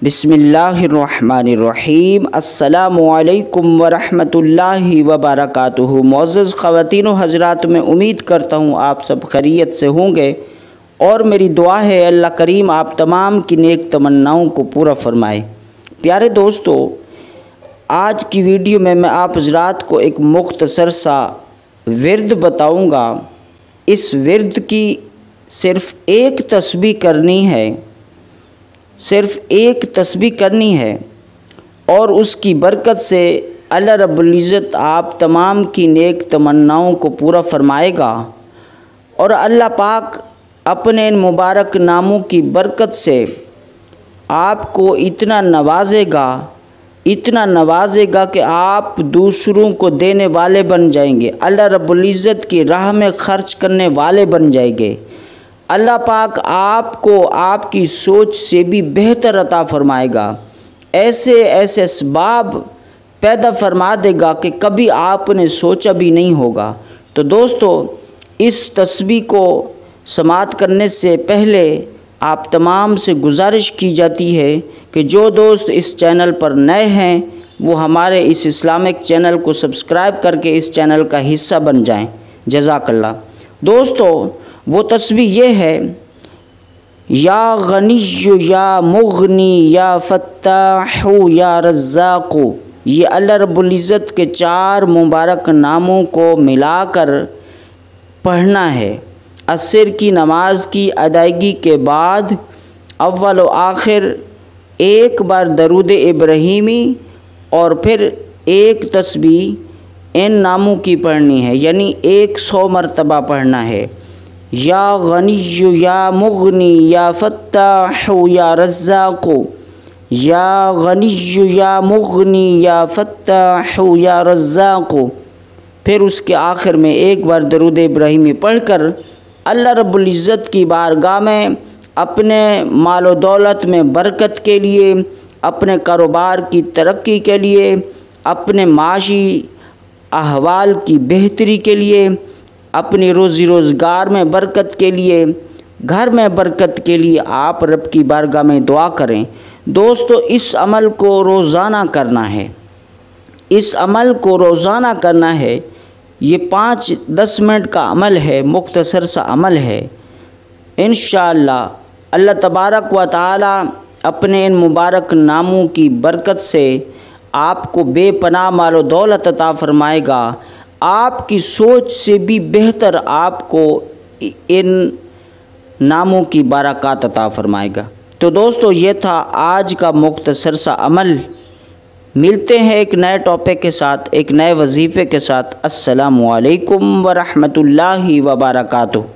बिस्मिल्लाहिर्रहमानिर्रहीम। अस्सलामुअलैकुम वरहमतुल्लाहि वबरकातुहू। मुअज़्ज़ज़ ख़वातीन व हज़रात, मैं उम्मीद करता हूँ आप सब खैरियत से होंगे और मेरी दुआ है अल्लाह करीम आप तमाम की नेक तमन्नाओं को पूरा फरमाए। प्यारे दोस्तों, आज की वीडियो में मैं आप हज़रात को एक मुख्तसर सा विर्द बताऊँगा। इस विर्द की सिर्फ़ एक तस्बीह करनी है, सिर्फ़ एक तस्बीह करनी है और उसकी बरकत से अल्लाह रब्बुल इज़्ज़त आप तमाम की नेक तमन्नाओं को पूरा फरमाएगा और अल्लाह पाक अपने इन मुबारक नामों की बरकत से आपको इतना नवाजेगा कि आप दूसरों को देने वाले बन जाएंगे। अल्लाह रब्बुल इज़्ज़त की राह में ख़र्च करने वाले बन जाएंगे। अल्लाह पाक आपको आपकी सोच से भी बेहतर अता फरमाएगा। ऐसे असबाब पैदा फरमा देगा कि कभी आपने सोचा भी नहीं होगा। तो दोस्तों, इस तस्बीह को समाअत करने से पहले आप तमाम से गुजारिश की जाती है कि जो दोस्त इस चैनल पर नए हैं वो हमारे इस इस्लामिक चैनल को सब्सक्राइब करके इस चैनल का हिस्सा बन जाएं। जज़ाकल्लाह। दोस्तों, वो तस्बीह ये है, या गनिय्यु या मुग़नी या फ़त्ताहु या रज़्ज़ाक़ु। ये अल्लाह रब्बुल इज़्ज़त के 4 मुबारक नामों को मिलाकर पढ़ना है। असर की नमाज की अदायगी के बाद अव्वल व आखिर एक बार दरूद इब्राहीमी और फिर एक तस्बीह इन नामों की पढ़नी है, यानी 100 मरतबा पढ़ना है। या गनिय्यु या मुग़नी या फ़त्ताहु या रज़्ज़ाक़ु, या गनिय्यु या मुग़नी या फ़त्ताहु या रज़्ज़ाक़ु। फिर उसके आखिर में एक बार दरूद इब्राहीमी पढ़कर अल्लाह रब्बुल इज़्ज़त की बारगाह में अपने मालो दौलत में बरकत के लिए, अपने कारोबार की तरक्की के लिए, अपने माशी अहवाल की बेहतरी के लिए, अपनी रोज़ी रोज़गार में बरकत के लिए, घर में बरकत के लिए आप रब की बारगाह में दुआ करें। दोस्तों, इस अमल को रोज़ाना करना है, इस अमल को रोज़ाना करना है। ये 5-10 मिनट का अमल है, मुख्तसर सा अमल है। इंशाअल्लाह अल्लाह तबारक व तआला अपने इन मुबारक नामों की बरकत से आपको बेपनाह मालो दौलत अता फरमाएगा। आपकी सोच से भी बेहतर आपको इन नामों की बरकत अता फरमाएगा। तो दोस्तों, ये था आज का मुख्तसर सा अमल। मिलते हैं एक नए टॉपिक के साथ, एक नए वजीफ़े के साथ। अस्सलामु अलैकुम वरहमतुल्लाहि वबरकातुहू।